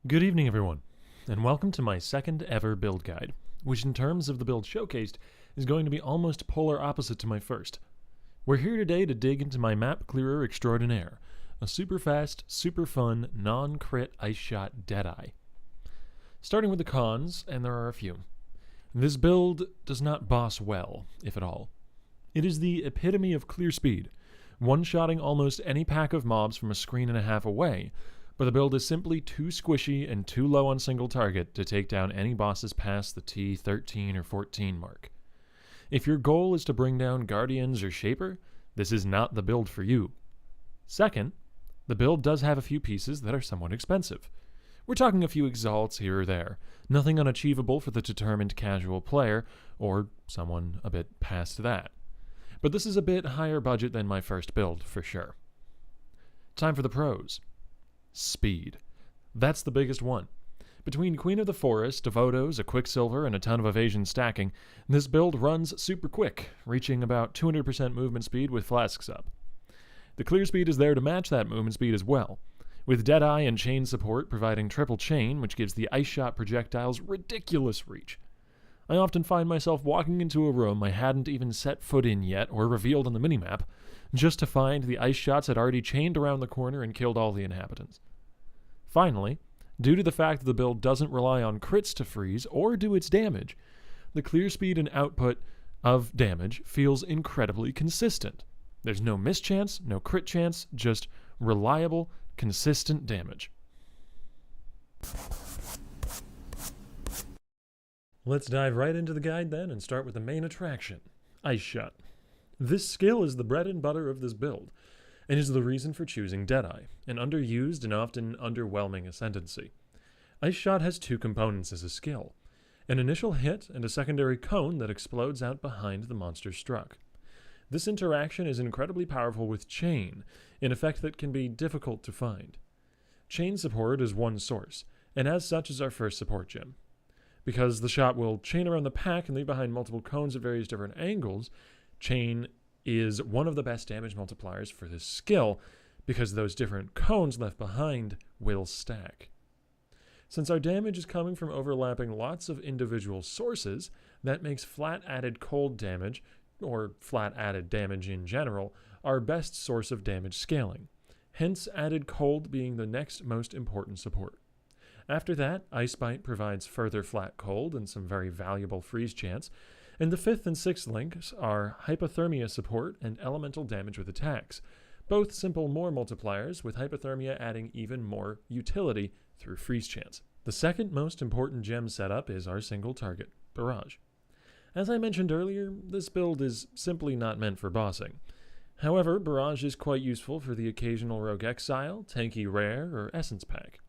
Good evening, everyone, and welcome to my second ever build guide, which in terms of the build showcased is going to be almost polar opposite to my first. We're here today to dig into my map clearer extraordinaire, a super fast, super fun, non-crit ice shot Deadeye. Starting with the cons, and there are a few. This build does not boss well, if at all. It is the epitome of clear speed, one-shotting almost any pack of mobs from a screen and a half away, but the build is simply too squishy and too low on single target to take down any bosses past the T13 or 14 mark. If your goal is to bring down Guardians or Shaper, this is not the build for you. Second, the build does have a few pieces that are somewhat expensive. We're talking a few exalts here or there, nothing unachievable for the determined casual player, or someone a bit past that. But this is a bit higher budget than my first build, for sure. Time for the pros. Speed. That's the biggest one. Between Queen of the Forest, Devotos, a Quicksilver, and a ton of evasion stacking, this build runs super quick, reaching about 200% movement speed with Flasks up. The clear speed is there to match that movement speed as well, with Deadeye and chain support providing triple chain, which gives the ice shot projectiles ridiculous reach. I often find myself walking into a room I hadn't even set foot in yet or revealed on the minimap, just to find the ice shots had already chained around the corner and killed all the inhabitants. Finally, due to the fact that the build doesn't rely on crits to freeze or do its damage, the clear speed and output of damage feels incredibly consistent. There's no mischance, no crit chance, just reliable, consistent damage. Let's dive right into the guide then and start with the main attraction, Ice Shot. This skill is the bread and butter of this build, and is the reason for choosing Deadeye, an underused and often underwhelming ascendancy. Ice Shot has two components as a skill, an initial hit and a secondary cone that explodes out behind the monster struck. This interaction is incredibly powerful with Chain, an effect that can be difficult to find. Chain support is one source, and as such is our first support gem. Because the shot will chain around the pack and leave behind multiple cones at various different angles, Chain is one of the best damage multipliers for this skill, because those different cones left behind will stack. Since our damage is coming from overlapping lots of individual sources, that makes flat added cold damage, or flat added damage in general, our best source of damage scaling, hence added cold being the next most important support. After that, Ice Bite provides further flat cold and some very valuable freeze chance, and the fifth and sixth links are hypothermia support and elemental damage with attacks, both simple more multipliers, with hypothermia adding even more utility through freeze chance. The second most important gem setup is our single target, Barrage. As I mentioned earlier, this build is simply not meant for bossing. However, Barrage is quite useful for the occasional Rogue Exile, tanky Rare, or Essence Pack.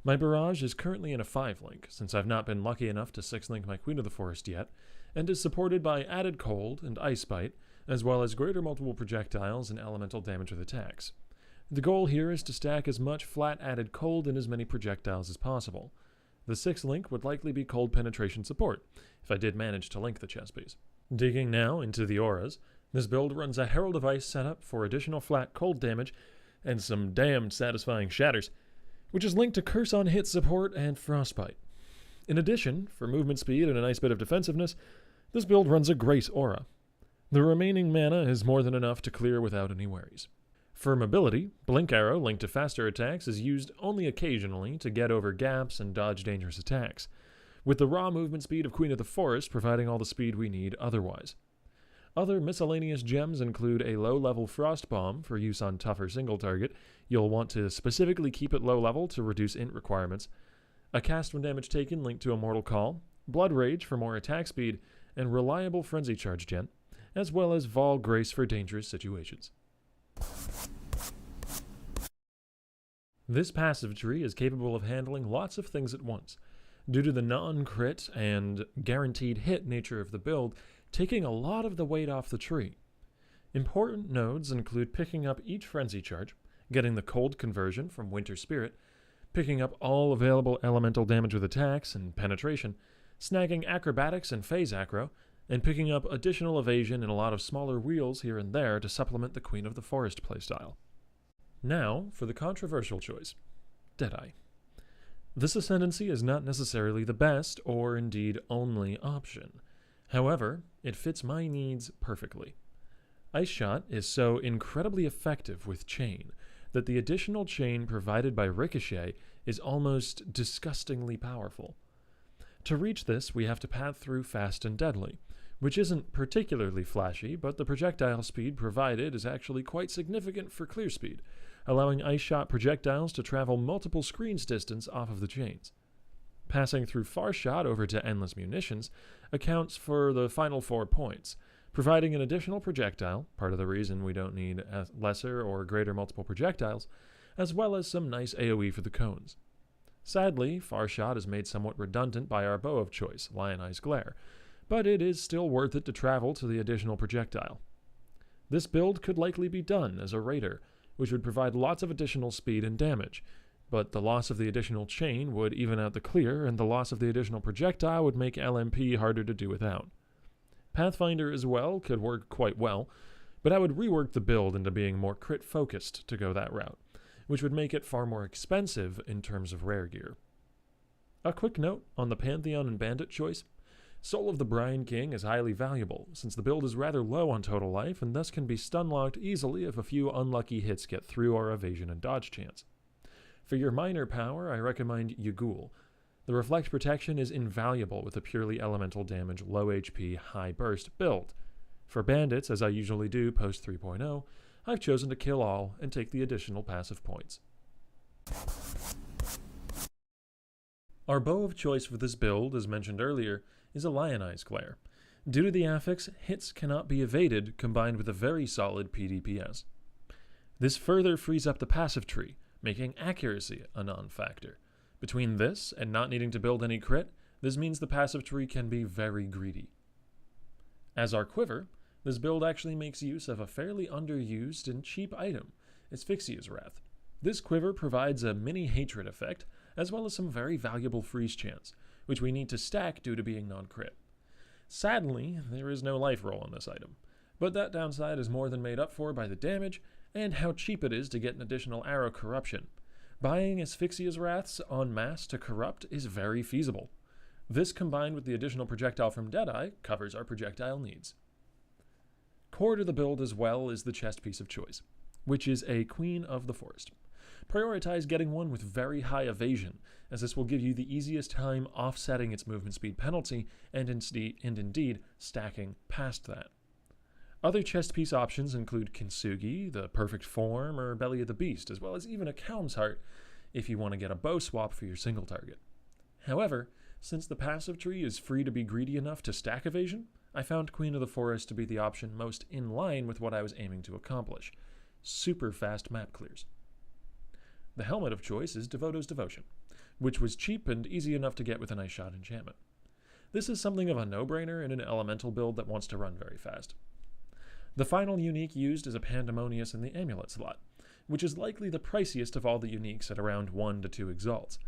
My Barrage is currently in a 5-link, since I've not been lucky enough to 6-link my Queen of the Forest yet, and is supported by added cold and Ice Bite, as well as greater multiple projectiles and elemental damage with attacks. The goal here is to stack as much flat added cold and as many projectiles as possible. The 6th link would likely be cold penetration support, if I did manage to link the chess piece. Digging now into the auras, this build runs a Herald of Ice setup for additional flat cold damage and some damned satisfying shatters, which is linked to Curse on Hit support and Frostbite. In addition, for movement speed and a nice bit of defensiveness, this build runs a great aura. The remaining mana is more than enough to clear without any worries. For mobility, Blink Arrow linked to faster attacks is used only occasionally to get over gaps and dodge dangerous attacks, with the raw movement speed of Queen of the Forest providing all the speed we need otherwise. Other miscellaneous gems include a low-level Frost Bomb for use on tougher single target. You'll want to specifically keep it low level to reduce int requirements. A cast when damage taken linked to a Mortal Call, Blood Rage for more attack speed, and reliable Frenzy Charge gen, as well as Vol Grace for dangerous situations. This passive tree is capable of handling lots of things at once, due to the non-crit and guaranteed hit nature of the build, taking a lot of the weight off the tree. Important nodes include picking up each Frenzy Charge, getting the cold conversion from Winter Spirit, picking up all available elemental damage with attacks and penetration, snagging acrobatics and phase acro, and picking up additional evasion and a lot of smaller wheels here and there to supplement the Queen of the Forest playstyle. Now for the controversial choice, Deadeye. This ascendancy is not necessarily the best or indeed only option. However, it fits my needs perfectly. Ice Shot is so incredibly effective with chain that the additional chain provided by Ricochet is almost disgustingly powerful. To reach this, we have to path through Fast and Deadly, which isn't particularly flashy, but the projectile speed provided is actually quite significant for clear speed, allowing Ice Shot projectiles to travel multiple screens distance off of the chains. Passing through Far Shot over to Endless Munitions accounts for the final 4 points, providing an additional projectile, part of the reason we don't need lesser or greater multiple projectiles, as well as some nice AoE for the cones. Sadly, Far Shot is made somewhat redundant by our bow of choice, Lionized Glare, but it is still worth it to travel to the additional projectile. This build could likely be done as a raider, which would provide lots of additional speed and damage, but the loss of the additional chain would even out the clear, and the loss of the additional projectile would make LMP harder to do without. Pathfinder as well could work quite well, but I would rework the build into being more crit focused to go that route, which would make it far more expensive in terms of rare gear. A quick note on the Pantheon and Bandit choice. Soul of the Brine King is highly valuable, since the build is rather low on total life and thus can be stun-locked easily if a few unlucky hits get through our evasion and dodge chance. For your minor power, I recommend Yagul. The Reflect Protection is invaluable with a purely elemental damage, low HP, high burst build. For bandits, as I usually do post 3.0, I've chosen to kill all and take the additional passive points. Our bow of choice for this build, as mentioned earlier, is a Lionized Glare. Due to the affix, hits cannot be evaded, combined with a very solid PDPS. This further frees up the passive tree, making accuracy a non-factor. Between this and not needing to build any crit, this means the passive tree can be very greedy. As our Quiver, this build actually makes use of a fairly underused and cheap item, Asphyxia's Wrath. This Quiver provides a mini hatred effect, as well as some very valuable freeze chance, which we need to stack due to being non-crit. Sadly, there is no life roll on this item, but that downside is more than made up for by the damage and how cheap it is to get an additional arrow corruption. Buying Asphyxia's Wraths en masse to corrupt is very feasible. This, combined with the additional projectile from Deadeye, covers our projectile needs. Core to the build as well is the chest piece of choice, which is a Queen of the Forest. Prioritize getting one with very high evasion, as this will give you the easiest time offsetting its movement speed penalty and indeed stacking past that. Other chest piece options include Kintsugi, the Perfect Form, or Belly of the Beast, as well as even a Calm's Heart if you want to get a bow swap for your single target. However, since the passive tree is free to be greedy enough to stack evasion, I found Queen of the Forest to be the option most in line with what I was aiming to accomplish. Super fast map clears. The helmet of choice is Devoto's Devotion, which was cheap and easy enough to get with an Ice Shot enchantment. This is something of a no-brainer in an elemental build that wants to run very fast. The final unique used is a Pandemonious in the Amulet slot, which is likely the priciest of all the uniques at around 1 to 2 exalts.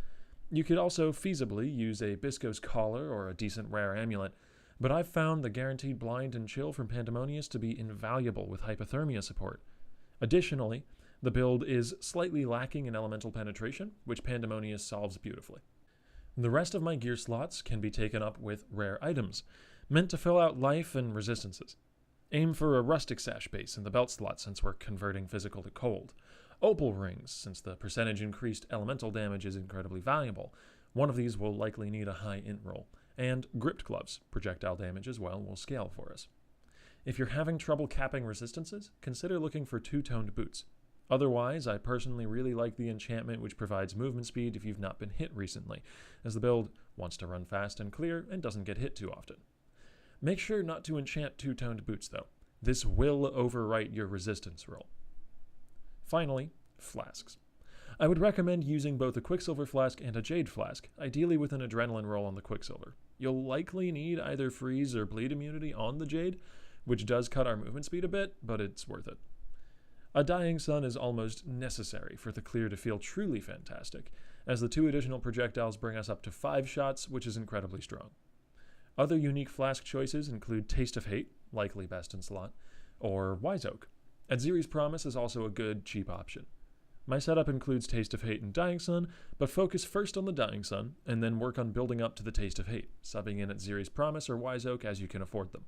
You could also feasibly use a Bisco's Collar or a decent rare amulet, but I've found the guaranteed blind and chill from Pandemonious to be invaluable with hypothermia support. Additionally, the build is slightly lacking in elemental penetration, which Pandemonious solves beautifully. The rest of my gear slots can be taken up with rare items, meant to fill out life and resistances. Aim for a Rustic Sash base in the belt slot since we're converting physical to cold. Opal Rings, since the percentage increased elemental damage is incredibly valuable. One of these will likely need a high int roll. And Gripped Gloves, projectile damage as well, will scale for us. If you're having trouble capping resistances, consider looking for two-toned boots. Otherwise, I personally really like the enchantment which provides movement speed if you've not been hit recently, as the build wants to run fast and clear and doesn't get hit too often. Make sure not to enchant two-toned boots though. This will overwrite your resistance roll. Finally, Flasks. I would recommend using both a Quicksilver Flask and a Jade Flask, ideally with an Adrenaline roll on the Quicksilver. You'll likely need either Freeze or Bleed immunity on the Jade, which does cut our movement speed a bit, but it's worth it. A Dying Sun is almost necessary for the clear to feel truly fantastic, as the 2 additional projectiles bring us up to 5 shots, which is incredibly strong. Other unique flask choices include Taste of Hate, likely best in slot, or Wise Oak. Adziri's Promise is also a good, cheap option. My setup includes Taste of Hate and Dying Sun, but focus first on the Dying Sun, and then work on building up to the Taste of Hate, subbing in at Ziri's Promise or Wise Oak as you can afford them.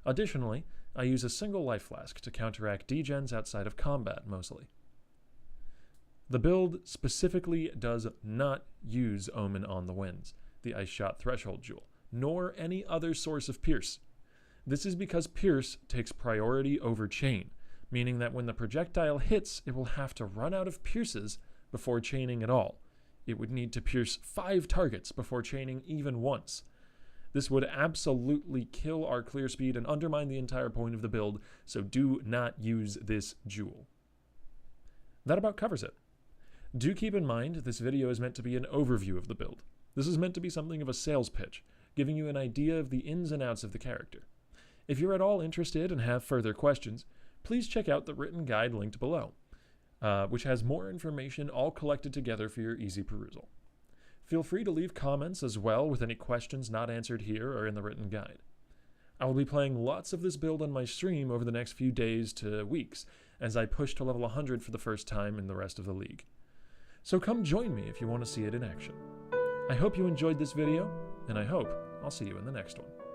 Additionally, I use a single life flask to counteract degens outside of combat, mostly. The build specifically does not use Omen on the Winds, the Ice Shot Threshold Jewel, nor any other source of Pierce. This is because Pierce takes priority over Chain, meaning that when the projectile hits, it will have to run out of pierces before chaining at all. It would need to pierce 5 targets before chaining even once. This would absolutely kill our clear speed and undermine the entire point of the build, so do not use this jewel. That about covers it. Do keep in mind this video is meant to be an overview of the build. This is meant to be something of a sales pitch, giving you an idea of the ins and outs of the character. If you're at all interested and have further questions, please check out the written guide linked below, which has more information all collected together for your easy perusal. Feel free to leave comments as well with any questions not answered here or in the written guide. I will be playing lots of this build on my stream over the next few days to weeks as I push to level 100 for the first time in the rest of the league. So come join me if you want to see it in action. I hope you enjoyed this video, and I hope I'll see you in the next one.